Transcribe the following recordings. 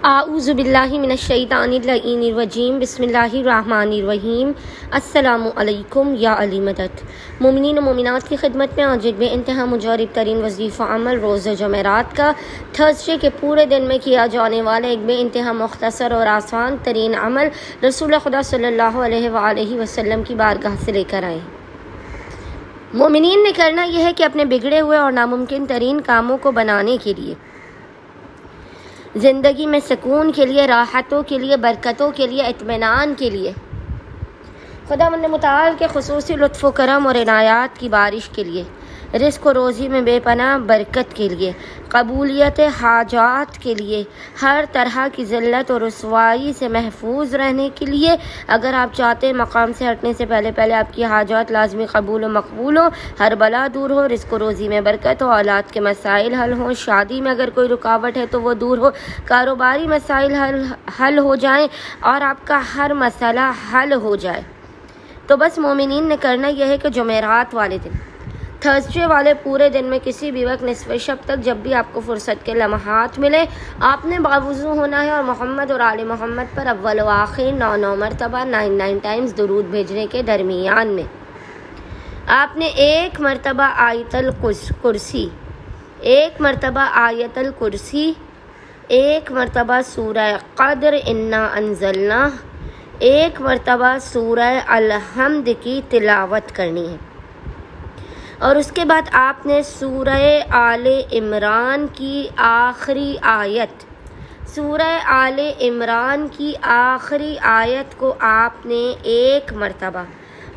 आऊज़ु बिल्लाहि मिनश्शैतानिर्रजीम बिस्मिल्लाहिर्रहमानिर्रहीम। अस्सलामु अलैकुम या अली मदद। मोमिनीन व मोमिनात की खिदमत में आज एक बेइंतहा मुजारिब तरीन वजीफ़ा अमल रोज़ जमेरात का थर्सडे के पूरे दिन में किया जाने वाला एक बेइंतहा मुख्तसर और आसान तरीन अमल रसूल खुदा सल्लल्लाहु अलैहि वसल्लम की बारगाह से लेकर आए। मोमिनीन ने करना यह है कि अपने बिगड़े हुए और नामुमकिन तरीन कामों को बनाने के लिए, ज़िंदगी में सुकून के लिए, राहतों के लिए, बरकतों के लिए, इत्मीनान के लिए, खुदावंद मुताल के खुसूसी लुत्फ़ व करम और इनायात की बारिश के लिए, रिज़्क़ व रोज़ी में बेपनाह बरकत के लिए, कबूलियत हाजात के लिए, हर तरह की ज़िल्लत और रुसवाई से महफूज रहने के लिए। अगर आप चाहते हैं मकाम से हटने से पहले पहले आपकी हाजात लाजमी कबूल व मकबूल हो, हर बला दूर हो, रिज़्क़ व रोज़ी में बरकत हो, औलाद के मसाइल हल हों, शादी में अगर कोई रुकावट है तो वो दूर हो, कारोबारी मसाइल हल हो जाएं और आपका हर मसला हल हो जाए, तो बस मोमिनीन ने करना यह है कि जुमेरात वाले दिन, थर्सडे वाले पूरे दिन में किसी भी वक्त निस्फ़े शब तक जब भी आपको फ़ुर्सत के लम्हात मिले, आपने बावुज़ू होना है और मोहम्मद और आले मोहम्मद पर अव्वल व आखिर 9 मरतबा 99 टाइम्स दुरूद भेजने के दरमियान में आपने एक मरतबा आयतल कुर्सी, एक मरतबा आयतल कुर्सी, एक मरतबा सूरह क़द्र इन्ना अंज़लना, एक मरतबा सूरह अल-हम्द की तिलावत करनी है। और उसके बाद आपने सूरह आले इमरान की आखिरी आयत, सूरह आले इमरान की आखिरी आयत को आपने एक मरतबा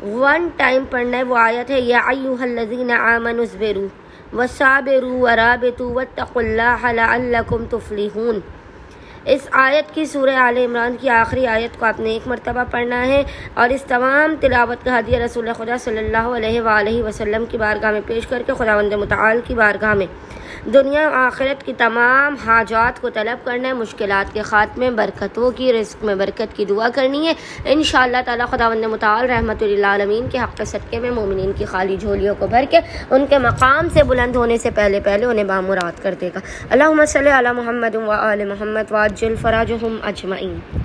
1 टाइम पढ़ना है। वो आयत है या अय्युहल्लज़ीना आमनुस्बिरू वसाबिरू वराबितू वत्तकुल्लाह लअल्लकुम तुफ्लिहून। इस आयत की सूरह आले इमरान की आखिरी आयत को आपने एक मरतबा पढ़ना है और इस तमाम तिलावत का हदिया रसूल खुदा सल्लल्लाहु अलैहि वसल्लम की बारगाह में पेश करके खुदावंद मुताल की बारगाह में दुनिया आखिरत की तमाम हाजात को तलब करना है, मुश्किलात के ख़ात्मे, बरकतों की, रिज़्क़ में बरकत की दुआ करनी है। इंशाअल्लाह ताला खुदावंद मुताल रहमतुल लिल आलमीन के हक़ सदक़े में मोमिनीन की खाली झोलियों को भर के उनके मकाम से बुलंद होने से पहले पहले उन्हें बामुराद कर देगा। अल्लाहुम्मा सल्ली अला मुहम्मद व आले मुहम्मद व अज्जिल फ़राजहुम अजमईन।